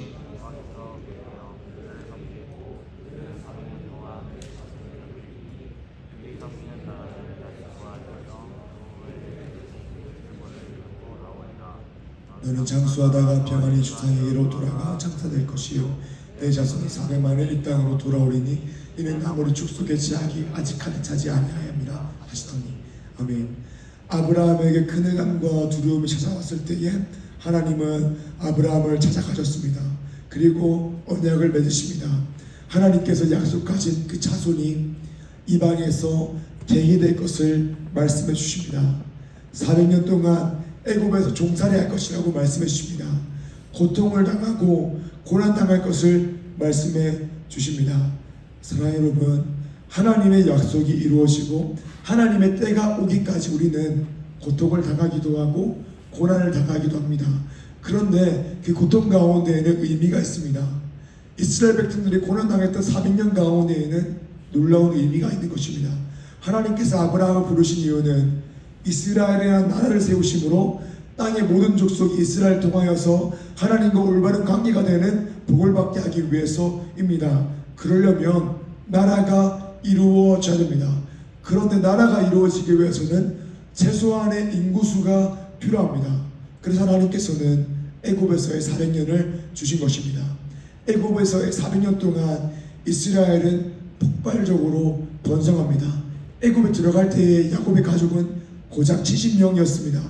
Speaker 1: 너는 장수하다가 평안히 주상에게로 돌아가 장사될 것이요 내 자손이 400만을 이 땅으로 돌아오리니 이는 아무리 축속의 지약이 아직 가득 차지 아니하였느니라 하시더니 아멘. 아브라함에게 큰 의감과 두려움이 찾아왔을 때에 하나님은 아브라함을 찾아가셨습니다. 그리고 언약을 맺으십니다. 하나님께서 약속하신 그 자손이 이방에서 갱이 될 것을 말씀해 주십니다. 400년 동안 애굽에서 종살이 할 것이라고 말씀해 주십니다. 고통을 당하고 고난당할 것을 말씀해 주십니다. 사랑하는 여러분, 하나님의 약속이 이루어지고 하나님의 때가 오기까지 우리는 고통을 당하기도 하고 고난을 당하기도 합니다. 그런데 그 고통 가운데에는 의미가 있습니다. 이스라엘 백성들이 고난당했던 400년 가운데에는 놀라운 의미가 있는 것입니다. 하나님께서 아브라함을 부르신 이유는 이스라엘이라는 나라를 세우심으로 땅의 모든 족속이 이스라엘 통하여서 하나님과 올바른 관계가 되는 복을 받게 하기 위해서입니다. 그러려면 나라가 이루어져야 됩니다. 그런데 나라가 이루어지기 위해서는 최소한의 인구수가 필요합니다. 그래서 하나님께서는 애굽에서의 400년을 주신 것입니다. 애굽에서의 400년 동안 이스라엘은 폭발적으로 번성합니다. 애굽에 들어갈 때에 야곱의 가족은 고작 70명이었습니다.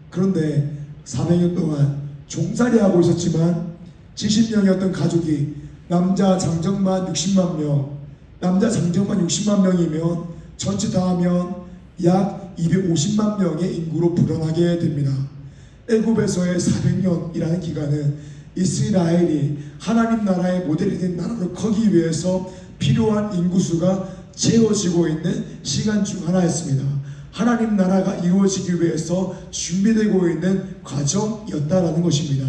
Speaker 1: 그런데 400년 동안 종살이하고 있었지만 70명이었던 가족이 남자 장정만 60만 명, 남자 장정만 60만 명이면 전체 다 하면 약 250만 명의 인구로 불어나게 됩니다. 애굽에서의 400년이라는 기간은 이스라엘이 하나님 나라의 모델이 된 나라로 커기 위해서 필요한 인구수가 채워지고 있는 시간 중 하나였습니다. 하나님 나라가 이루어지기 위해서 준비되고 있는 과정이었다라는 것입니다.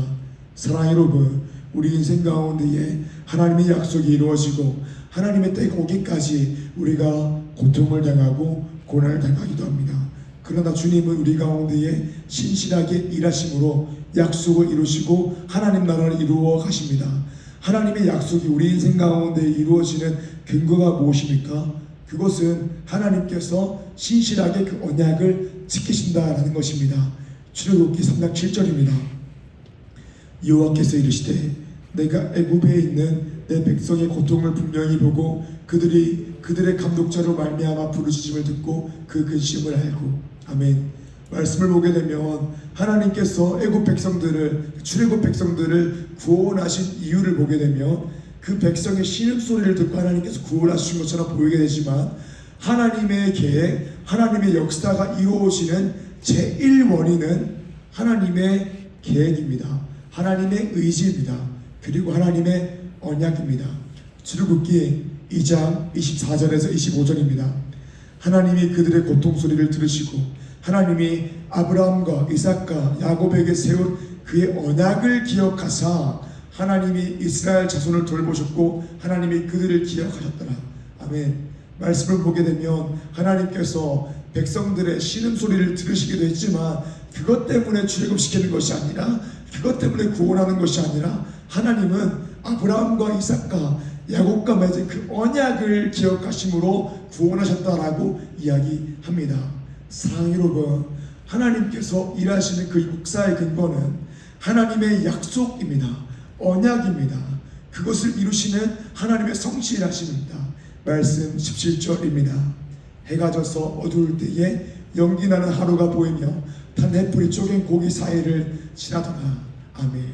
Speaker 1: 사랑하는 여러분, 우리 인생 가운데에 하나님의 약속이 이루어지고 하나님의 때가 오기까지 우리가 고통을 당하고 고난을 당하기도 합니다. 그러나 주님은 우리 가운데에 신실하게 일하심으로 약속을 이루시고 하나님 나라를 이루어 가십니다. 하나님의 약속이 우리 인생 가운데 이루어지는 근거가 무엇입니까? 그것은 하나님께서 신실하게 그 언약을 지키신다라는 것입니다. 출애굽기 3장 7절입니다. 여호와께서 이르시되 내가 애굽에 있는 내 백성의 고통을 분명히 보고 그들의 감독자로 말미암아 부르짖음을 듣고 그 근심을 알고. 아멘. 말씀을 보게 되면 하나님께서 애굽 백성들을, 출애굽 백성들을 구원하신 이유를 보게 되면 그 백성의 신음소리를 듣고 하나님께서 구원하신 것처럼 보이게 되지만, 하나님의 계획, 하나님의 역사가 이루어지는 제1원인은 하나님의 계획입니다. 하나님의 의지입니다. 그리고 하나님의 언약입니다. 출애굽기 2장 24절에서 25절입니다. 하나님이 그들의 고통 소리를 들으시고 하나님이 아브라함과 이삭과 야곱에게 세운 그의 언약을 기억하사 하나님이 이스라엘 자손을 돌보셨고 하나님이 그들을 기억하셨더라. 아멘. 말씀을 보게 되면 하나님께서 백성들의 신음소리를 들으시기도 했지만 그것 때문에 출애굽시키는 것이 아니라, 그것 때문에 구원하는 것이 아니라, 하나님은 아브라함과 이삭과 야곱과 맺은 그 언약을 기억하심으로 구원하셨다라고 이야기합니다. 사랑하는 여러분, 하나님께서 일하시는 그 역사의 근거는 하나님의 약속입니다. 언약입니다. 그것을 이루시는 하나님의 성실하심입니다. 말씀 17절입니다. 해가 져서 어두울 때에 연기나는 하루가 보이며 탄 햇불이 쪼갠 고기 사이를 지나더라. 아멘.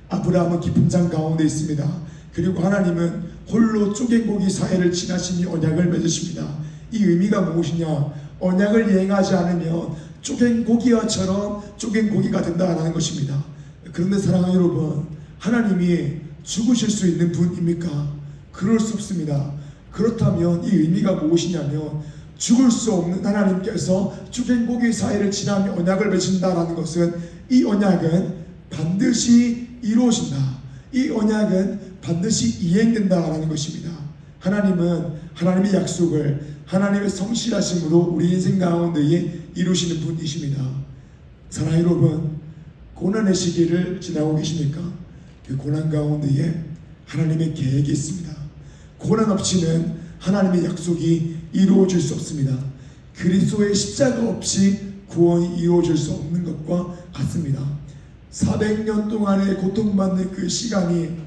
Speaker 1: 아브라함은 깊은 잠 가운데 있습니다. 그리고 하나님은 홀로 쪼갠 고기 사이를 지나시니 언약을 맺으십니다. 이 의미가 무엇이냐? 언약을 이행하지 않으면 쪼갠 고기와처럼 쪼갠 고기가 된다라는 것입니다. 그런데 사랑하는 여러분, 하나님이 죽으실 수 있는 분입니까? 그럴 수 없습니다. 그렇다면 이 의미가 무엇이냐면, 죽을 수 없는 하나님께서 쪼갠 고기 사이를 지나며 언약을 맺으신다라는 것은 이 언약은 반드시 이루어진다. 이 언약은 반드시 이행된다라는 것입니다. 하나님은 하나님의 약속을 하나님의 성실하심으로 우리 인생 가운데에 이루시는 분이십니다. 사랑하는 여러분, 고난의 시기를 지나고 계십니까? 그 고난 가운데에 하나님의 계획이 있습니다. 고난 없이는 하나님의 약속이 이루어질 수 없습니다. 그리스도의 십자가 없이 구원이 이루어질 수 없는 것과 같습니다. 400년 동안의 고통받는 그 시간이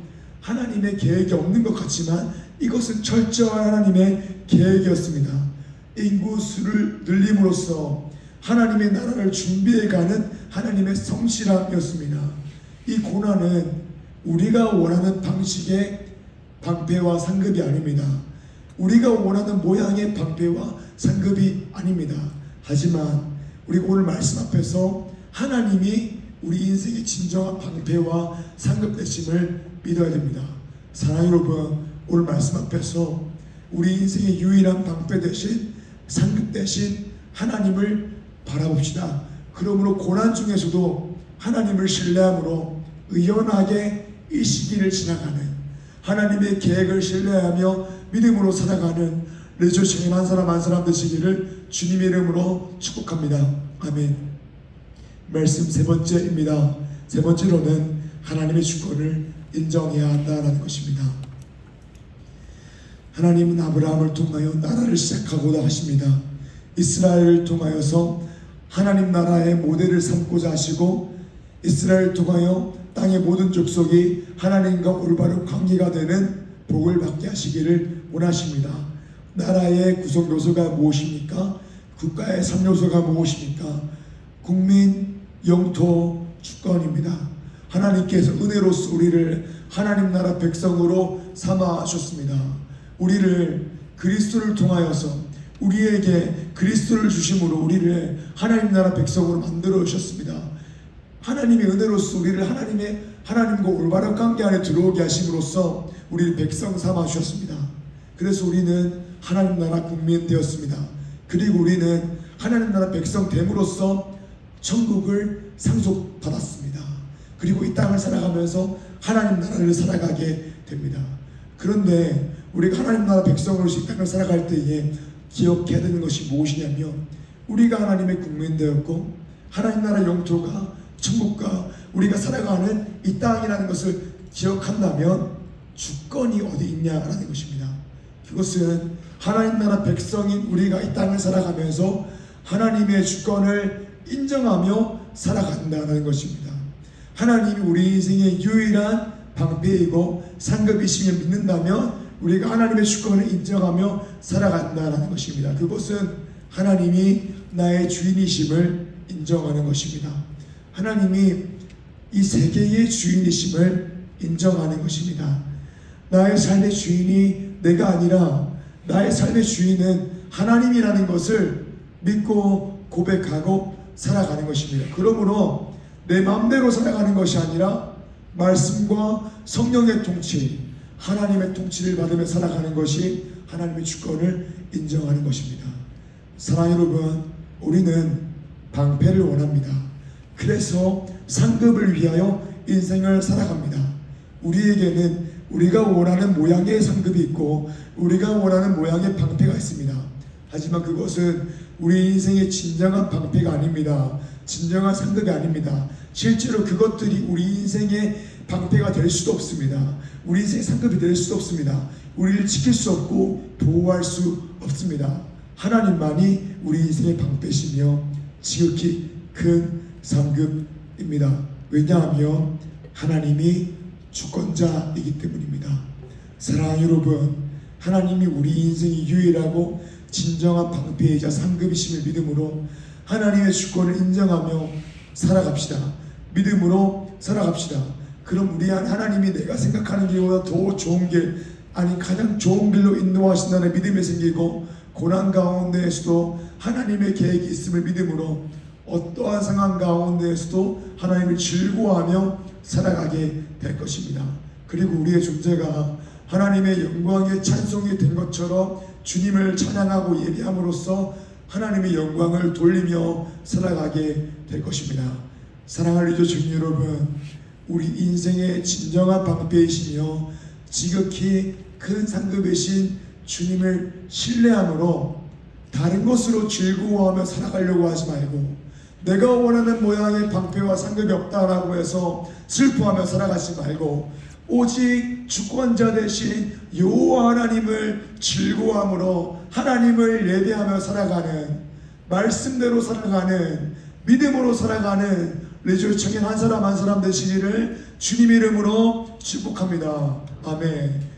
Speaker 1: 하나님의 계획이 없는 것 같지만 이것은 철저한 하나님의 계획이었습니다. 인구 수를 늘림으로써 하나님의 나라를 준비해가는 하나님의 성실함이었습니다. 이 고난은 우리가 원하는 방식의 방패와 상급이 아닙니다. 우리가 원하는 모양의 방패와 상급이 아닙니다. 하지만 우리가 오늘 말씀 앞에서 하나님이 우리 인생의 진정한 방패와 상급 되심을 믿어야 됩니다. 사랑하는 여러분, 오늘 말씀 앞에서 우리 인생의 유일한 방패 대신 상급 대신 하나님을 바라봅시다. 그러므로 고난 중에서도 하나님을 신뢰함으로 의연하게 이 시기를 지나가는, 하나님의 계획을 신뢰하며 믿음으로 살아가는 레조청인 한 사람 한 사람 되시기를 주님의 이름으로 축복합니다. 아멘. 말씀 세 번째입니다. 세 번째로는 하나님의 주권을 인정해야 한다는 것입니다. 하나님은 아브라함을 통하여 나라를 시작하고자 하십니다. 이스라엘을 통하여서 하나님 나라의 모델을 삼고자 하시고, 이스라엘을 통하여 땅의 모든 족속이 하나님과 올바른 관계가 되는 복을 받게 하시기를 원하십니다. 나라의 구성 요소가 무엇입니까? 국가의 3요소가 무엇입니까? 국민, 영토, 주권입니다. 하나님께서 은혜로서 우리를 하나님 나라 백성으로 삼아 주셨습니다. 우리를 그리스도를 통하여서 우리에게 그리스도를 주심으로 우리를 하나님 나라 백성으로 만들어 주셨습니다. 하나님의 은혜로서 우리를 하나님과 올바른 관계 안에 들어오게 하심으로써 우리를 백성 삼아 주셨습니다. 그래서 우리는 하나님 나라 국민 되었습니다. 그리고 우리는 하나님 나라 백성 됨으로써 천국을 상속받았습니다. 그리고 이 땅을 살아가면서 하나님 나라를 살아가게 됩니다. 그런데 우리가 하나님 나라 백성으로서 이 땅을 살아갈 때에 기억해야 되는 것이 무엇이냐면, 우리가 하나님의 국민 되었고 하나님 나라 영토가 천국과 우리가 살아가는 이 땅이라는 것을 기억한다면 주권이 어디 있냐라는 것입니다. 그것은 하나님 나라 백성인 우리가 이 땅을 살아가면서 하나님의 주권을 인정하며 살아간다는 것입니다. 하나님이 우리 인생의 유일한 방패이고 상급이심을 믿는다면 우리가 하나님의 주권을 인정하며 살아간다는 것입니다. 그것은 하나님이 나의 주인이심을 인정하는 것입니다. 하나님이 이 세계의 주인이심을 인정하는 것입니다. 나의 삶의 주인이 내가 아니라 나의 삶의 주인은 하나님이라는 것을 믿고 고백하고 살아가는 것입니다. 그러므로 내 마음대로 살아가는 것이 아니라 말씀과 성령의 통치, 하나님의 통치를 받으며 살아가는 것이 하나님의 주권을 인정하는 것입니다. 사랑하는 여러분, 우리는 방패를 원합니다. 그래서 상급을 위하여 인생을 살아갑니다. 우리에게는 우리가 원하는 모양의 상급이 있고 우리가 원하는 모양의 방패가 있습니다. 하지만 그것은 우리 인생의 진정한 방패가 아닙니다. 진정한 상급이 아닙니다. 실제로 그것들이 우리 인생의 방패가 될 수도 없습니다. 우리 인생의 상급이 될 수도 없습니다. 우리를 지킬 수 없고 보호할 수 없습니다. 하나님만이 우리 인생의 방패시며 지극히 큰 상급입니다. 왜냐하면 하나님이 주권자이기 때문입니다. 사랑하는 여러분, 하나님이 우리 인생이 유일하고 진정한 방패이자 상급이심을 믿음으로 하나님의 주권을 인정하며 살아갑시다. 믿음으로 살아갑시다. 그럼 우리 하나님이 내가 생각하는 길보다 더 좋은 길, 아니 가장 좋은 길로 인도하신다는 믿음이 생기고 고난 가운데에서도 하나님의 계획이 있음을 믿음으로 어떠한 상황 가운데에서도 하나님을 즐거워하며 살아가게 될 것입니다. 그리고 우리의 존재가 하나님의 영광의 찬송이 된 것처럼 주님을 찬양하고 예배함으로써 하나님의 영광을 돌리며 살아가게 될 것입니다. 사랑하는 리조 주님 여러분, 우리 인생의 진정한 방패이시며 지극히 큰 상급이신 주님을 신뢰함으로 다른 것으로 즐거워하며 살아가려고 하지 말고 내가 원하는 모양의 방패와 상급이 없다라고 해서 슬퍼하며 살아가지 말고 오직 주권자 되신 여호와 하나님을 즐거워함으로 하나님을 예배하며 살아가는, 말씀대로 살아가는, 믿음으로 살아가는 리조의 청년 한 사람 한 사람 되시기를 주님 이름으로 축복합니다. 아멘.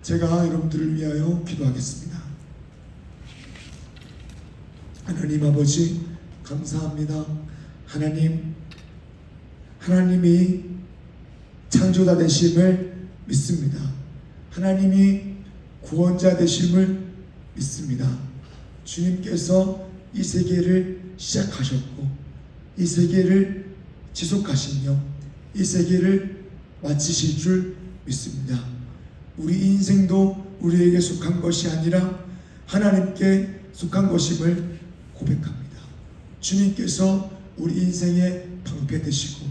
Speaker 1: 제가 여러분들을 위하여 기도하겠습니다. 하나님 아버지 감사합니다. 하나님이 창조자 되심을 믿습니다. 하나님이 구원자 되심을 믿습니다. 주님께서 이 세계를 시작하셨고 이 세계를 지속하시며 이 세계를 마치실 줄 믿습니다. 우리 인생도 우리에게 속한 것이 아니라 하나님께 속한 것임을 고백합니다. 주님께서 우리 인생의 방패 되시고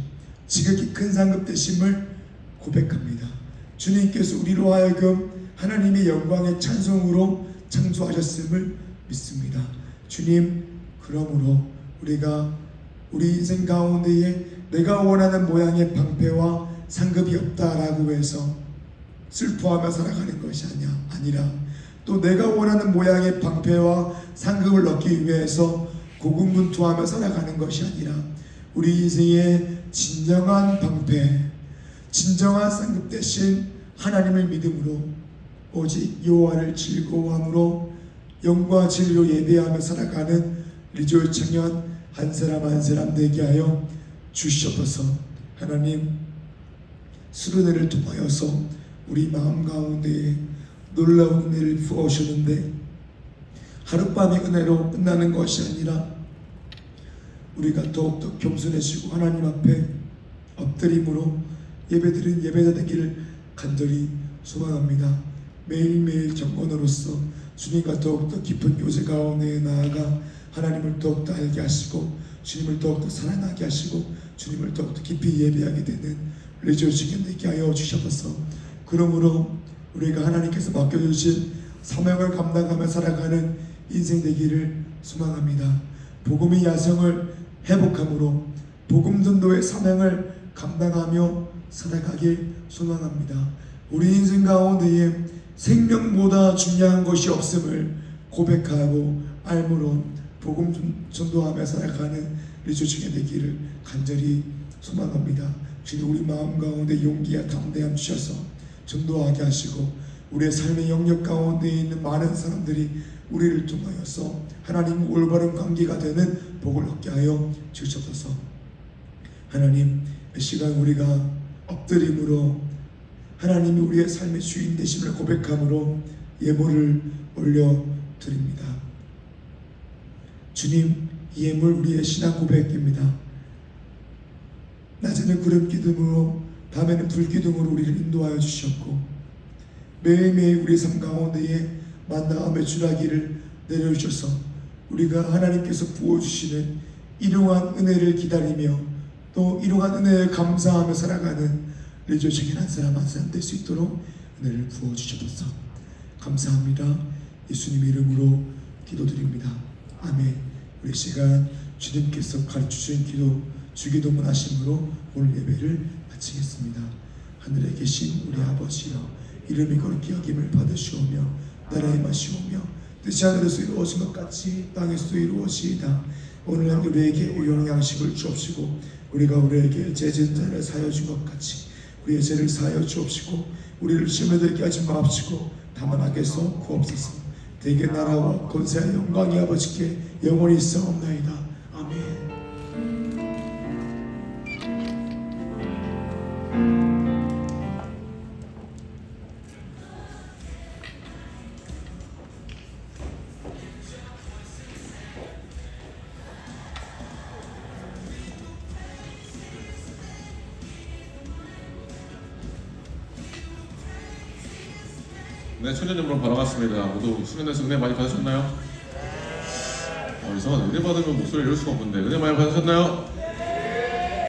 Speaker 1: 지극히 큰 상급 되심을 고백합니다. 주님께서 우리로 하여금 하나님의 영광의 찬송으로 창조하셨음을 믿습니다. 주님, 그러므로 우리가 우리 인생 가운데에 내가 원하는 모양의 방패와 상급이 없다라고 해서 슬퍼하며 살아가는 것이 아니라 또 내가 원하는 모양의 방패와 상급을 얻기 위해서 고군분투하며 살아가는 것이 아니라 우리 인생의 진정한 방패, 진정한 상급 대신 하나님을 믿음으로 오직 여호와를 즐거워함으로 영과 진리로 예배하며 살아가는 리조의 청년 한 사람 한 사람 되게 하여 주시옵소서. 하나님, 수련회를 통하여서 우리 마음 가운데에 놀라운 은혜를 부어오셨는데 하룻밤의 은혜로 끝나는 것이 아니라 우리가 더욱더 겸손해지고 하나님 앞에 엎드림으로 예배드린 예배자 되기를 간절히 소망합니다. 매일매일 정권으로서 주님과 더욱더 깊은 교제 가운데 나아가 하나님을 더욱더 알게 하시고 주님을 더욱더 사랑하게 하시고 주님을 더욱더 깊이 예배하게 되는 리조 주님 되게 하여 주셔서 그러므로 우리가 하나님께서 맡겨주신 사명을 감당하며 살아가는 인생 되기를 소망합니다. 복음의 야성을 회복함으로 복음 전도의 사명을 감당하며 살아가길 소망합니다. 우리 인생 가운데에 생명보다 중요한 것이 없음을 고백하고 알므로 복음 전도하며 살아가는 우리 조직이 되기를 간절히 소망합니다. 주님 우리 마음 가운데 용기와 담대함 주셔서 전도하게 하시고 우리의 삶의 영역 가운데 있는 많은 사람들이 우리를 통하여서 하나님 올바른 관계가 되는 복을 얻게 하여 주시옵소서. 하나님 이 시간 우리가 엎드림으로 하나님이 우리의 삶의 주인 되심을 고백함으로 예물을 올려드립니다. 주님 이 예물 우리의 신앙 고백입니다. 낮에는 구름 기둥으로 밤에는 불 기둥으로 우리를 인도하여 주셨고 매일매일 우리 삶 가운데에 만나함의 주라기를 내려주셔서 우리가 하나님께서 부어주시는 일용한 은혜를 기다리며 또 일용한 은혜에 감사하며 살아가는 우리 조직인 한 사람 한 사람 될 수 있도록 은혜를 부어주셔서 감사합니다. 예수님 이름으로 기도드립니다. 아멘. 우리 시간 주님께서 가르쳐주신 기도 주기도문 하심으로 오늘 예배를 마치겠습니다. 하늘에 계신 우리 아버지여 이름이 거룩히 여김을 받으시오며 나라의 맛이 오며 뜻이 하늘에서 이루어진 것 같이 땅에서도 이루어지이다. 오늘날 우리에게 일용할 양식을 주옵시고 우리가 우리에게 죄진 자를 사하여 준 것 같이 우리의 죄를 사하여 주옵시고 우리를 시험에 들게 하지 마옵시고 다만 악에서 구옵소서. 대개 나라와 권세와 영광이 아버지께 영원히 있사옵나이다. 아멘.
Speaker 5: 네, 천년염으로 바라봤습니다. 모두 수련에서 은혜 많이 받으셨나요? 이상하네. 은혜 받으면 목소리를 이럴 수가 없는데 은혜 많이 받으셨나요?